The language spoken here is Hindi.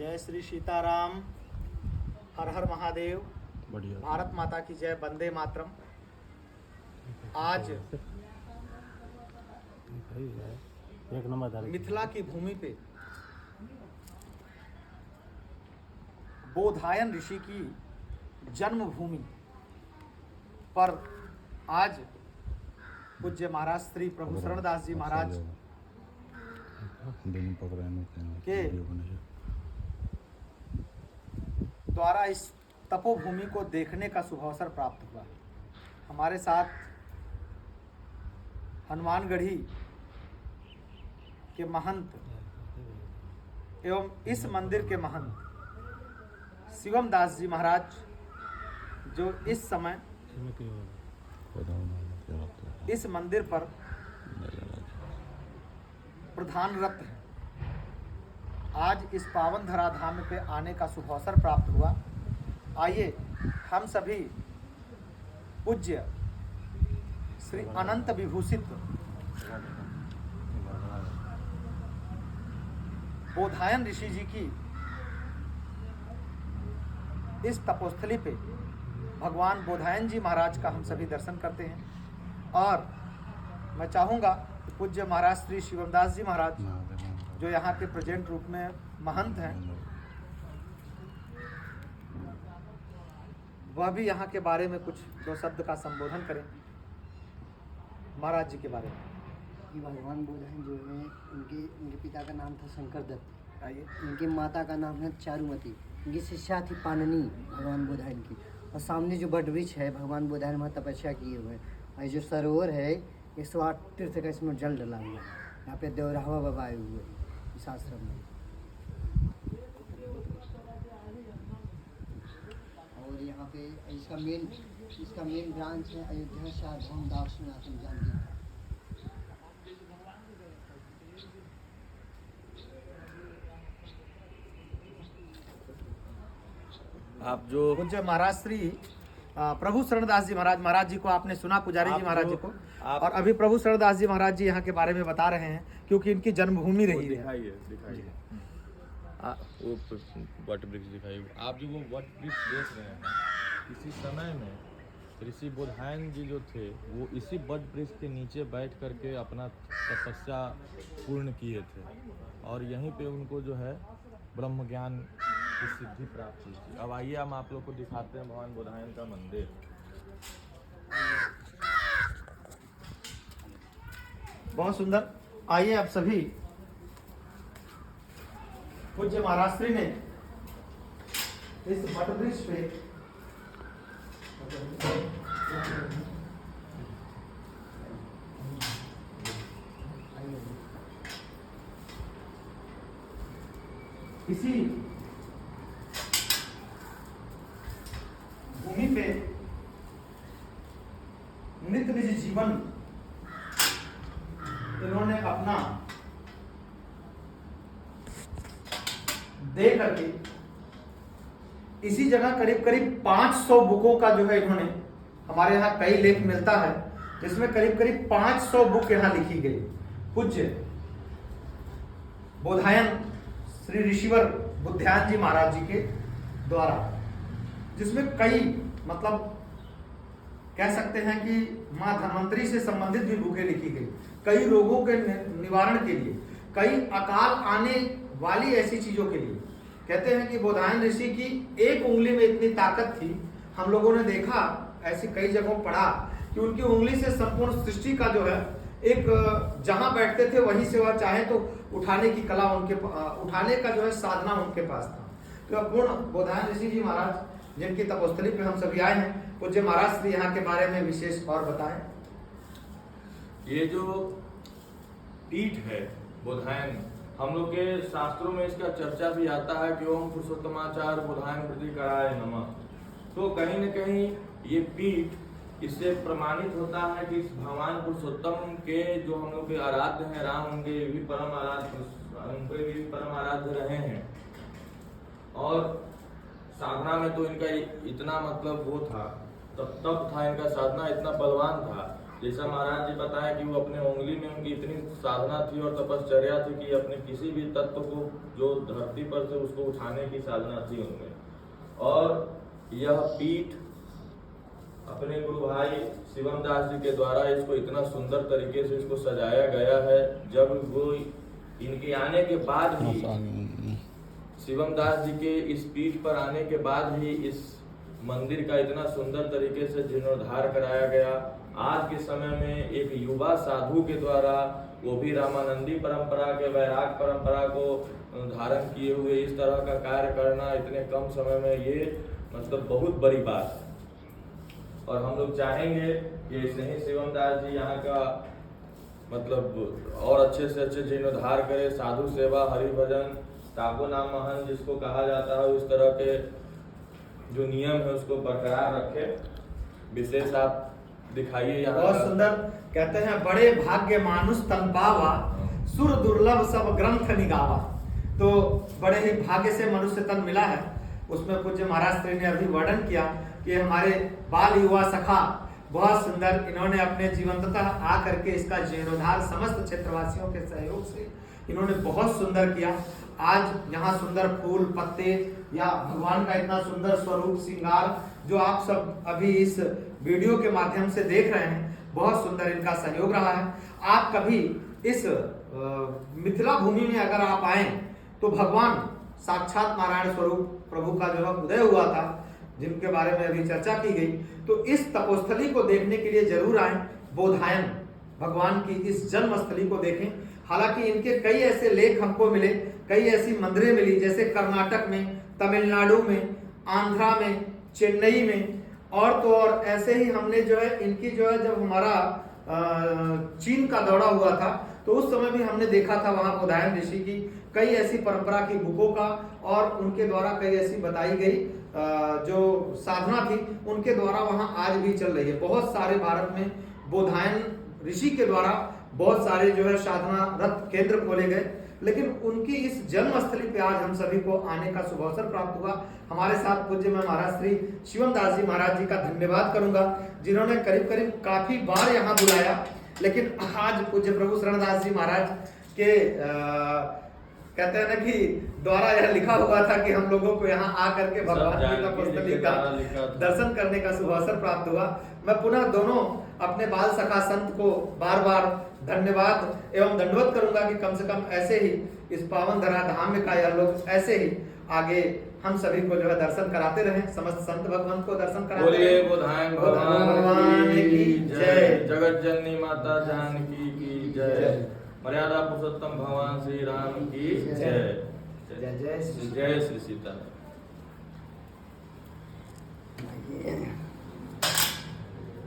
जय श्री सीताराम, हर हर महादेव, बढ़िया। भारत माता की जय, वंदे मातरम। आज एक नंबर मिथिला की भूमि पे बोधायन ऋषि की जन्मभूमि पर आज पूज्य महाराज श्री प्रभु शरणदास जी महाराज के द्वारा इस तपोभूमि को देखने का शुभ अवसर प्राप्त हुआ। हमारे साथ हनुमानगढ़ी के महंत एवं इस मंदिर के महंत शिवम दास जी महाराज, जो इस समय इस मंदिर पर प्रधानरत है। आज इस पावन धराधाम पे आने का शुभ अवसर प्राप्त हुआ। आइए हम सभी पूज्य श्री अनंत विभूषित बोधायन ऋषि जी की इस तपोस्थली पे भगवान बोधायन जी महाराज का हम सभी दर्शन करते हैं। और मैं चाहूँगा कि पूज्य महाराज श्री शिवमदास जी महाराज, जो यहाँ के प्रेजेंट रूप में महंत हैं, वह भी यहाँ के बारे में कुछ दो शब्द का संबोधन करें। महाराज जी के बारे में। ये भगवान बोधायन जो है, इनके पिता का नाम था शंकर दत्त। आइए। इनकी माता का नाम है चारुमती। इनकी शिष्या थी पाणनी भगवान बोधायन की। और सामने जो बट वृक्ष है, भगवान बोधायन वहाँ तपस्या किए हुए हैं। और जो सरोवर है, 108 तीर्थ का इसमें जल डला हुआ है। यहाँ पे देवरावा बाबा आए हुए हैं इस आश्रम में। और यहाँ पे इसका मेन ब्रांच है अयोध्या सार्वभौम दास सनातन जानकी। आप जो पूज्य महाराज श्री प्रभु शरणदास जी महाराज जी को आपने सुना, पुजारी जी महाराज जी को। और अभी प्रभु शरणदास जी महाराज जी यहाँ के बारे में बता रहे हैं, क्योंकि इनकी जन्मभूमि रही है। दिखाइए वो वट वृक्ष दिखाइए। आप जो वो वट वृक्ष देख रहे हैं, किसी समय में ऋषि बोधायन जी जो थे, वो इसी वट वृक्ष के नीचे बैठ करके अपना तपस्या पूर्ण किए थे। और यहीं पे उनको जो है ब्रह्म ज्ञान की सिद्धि प्राप्त हुई थी। अब आइए हम आप लोग को दिखाते हैं भगवान बोधायन का मंदिर। बहुत सुंदर। आइए आप सभी पूज्य महाराज श्री ने इस वट वृक्ष पे इसी भूमि पे नित निज जीवन इन्होंने अपना दे करके इसी जगह करीब करीब 500 बुकों का जो है इन्होंने, हमारे यहाँ कई लेख मिलता है जिसमें करीब करीब 500 बुक यहाँ लिखी गई पूज्य बोधायन श्री ऋषिवर बुद्धायन जी महाराज जी के द्वारा, जिसमें कई मतलब कह सकते हैं कि माँ धन्वंतरी से संबंधित भी बुकें लिखी गई, कई रोगों के निवारण के लिए, कई अकाल आने वाली ऐसी चीजों के लिए। कहते हैं कि बोधायन ऋषि की एक उंगली में इतनी ताकत थी, हम लोगों ने देखा, ऐसी कई जगहों पढ़ा कि उनकी उंगली से संपूर्ण सृष्टि का जो है एक, जहां बैठते थे वहीं से वह चाहे तो उठाने की कला उनके, उठाने का जो है साधना उनके पास था। तो पूर्ण बोधायन ऋषि जी महाराज जिनकी तपोस्थली पे हम सभी आए हैं, पूज्य महाराज श्री यहाँ के बारे में विशेष और बताएं। ये जो पीठ है बोधायन, हम लोग के शास्त्रों में इसका चर्चा भी आता है कि ओम पुरुषोत्तमाचार्य बोधायन प्रति कराय नमः। तो कहीं न कहीं ये पीठ इससे प्रमाणित होता है कि भगवान पुरुषोत्तम के जो हम लोग के आराध्य हैं, राम उनके भी परम आराध्य रहे हैं। और साधना में तो इनका इतना मतलब वो था, तब था इनका साधना इतना बलवान था जैसा महाराज जी बताएं कि वो अपने उंगली में उनकी इतनी साधना थी और तपश्चर्या थी कि अपने किसी भी तत्व को जो धरती पर से उसको उठाने की साधना थी उनमें। और यह पीठ अपने गुरु भाई शिवम दास जी के द्वारा इसको इतना सुंदर तरीके से इसको सजाया गया है। जब वो इनके आने के बाद भी शिवम दास जी के इस पीठ पर आने के बाद भी इस मंदिर का इतना सुंदर तरीके से जीर्णोद्धार कराया गया। आज के समय में एक युवा साधु के द्वारा, वो भी रामानंदी परंपरा के वैराग परंपरा को धारण किए हुए इस तरह का कार्य करना इतने कम समय में, ये मतलब बहुत बड़ी बात है। और हम लोग चाहेंगे कि ऐसे ही शिवम दास जी यहाँ का मतलब और अच्छे से अच्छे जीर्णोद्धार करे। साधु सेवा, हरि भजन, ताको नाम महन जिसको कहा जाता है, इस तरह के जो नियम है उसको बरकरार रखे। विशेष आप दिखाइए यहाँ। बहुत सुंदर कहते हैं, बड़े भाग्य मानुष तन पावा, सुर दुर्लभ सब ग्रंथ निगावा। तो बड़े ही भाग्य से मनुष्य तन मिला है। उसमें पूज्य महाराज श्री ने अभी वर्णन किया कि हमारे बाल युवा सखा बहुत सुंदर, इन्होंने अपने जीवंततः आकर के इसका जीर्णोद्धार समस्त क्षेत्रवासियों के सहयोग से इन्होंने बहुत सुंदर किया। आज यहाँ सुंदर फूल पत्ते या भगवान का इतना सुंदर स्वरूप श्रृंगार जो आप सब अभी इस वीडियो के माध्यम से देख रहे हैं, बहुत सुंदर इनका सहयोग रहा है। आप कभी इस मिथिला भूमि में अगर आप आए तो भगवान साक्षात नारायण स्वरूप प्रभु का जो उदय हुआ था, जिनके बारे में अभी चर्चा की गई, तो इस तपोस्थली को देखने के लिए जरूर आए। बोधायन भगवान की इस जन्मस्थली को देखें। हालांकि इनके कई ऐसे लेख हमको मिले, कई ऐसी मंदिरें मिली, जैसे कर्नाटक में, तमिलनाडु में, आंध्रा में, चेन्नई में, और तो और ऐसे ही हमने जो है इनकी जो है जब हमारा चीन का दौरा हुआ था तो उस समय भी हमने देखा था वहां बोधायन ऋषि की कई ऐसी परंपरा की बुकों का, और उनके द्वारा कई ऐसी बताई गई जो साधना थी उनके द्वारा वहां आज भी चल रही है। बहुत सारे भारत में बोधायन ऋषि के द्वारा बहुत सारे जो है साधना रथ केंद्र खोले गए, लेकिन उनकी इस जन्मस्थली पे आज हम सभी को आने का शुभ अवसर प्राप्त हुआ। हमारे साथ पूज्य मैं महाराज श्री शिवम दास जी महाराज जी का धन्यवाद करूंगा, जिन्होंने करीब करीब काफी बार यहाँ बुलाया, लेकिन आज पूज्य प्रभु शरणदास जी महाराज के कहते हैं ना कि द्वारा यह लिखा हुआ था कि हम लोगों को यहाँ आकर के भगवान की तपोस्थली का दर्शन करने का शुभ अवसर प्राप्त हुआ। मैं पुनः दोनों अपने बाल सखा संत को बार बार धन्यवाद एवं दंडवत करूंगा कि कम से कम ऐसे ही इस पावन धरा धाम में का यह लोग ऐसे ही आगे हम सभी को जो है दर्शन कराते रहे, समस्त संत भगवान को दर्शन कराते रहे। बोलिए बोधायन भगवान की जय, जगत जननी माता जानकी की जय, मर्यादा पुरुषोत्तम भगवान श्री राम की जय। जय जय जय श्री सीता।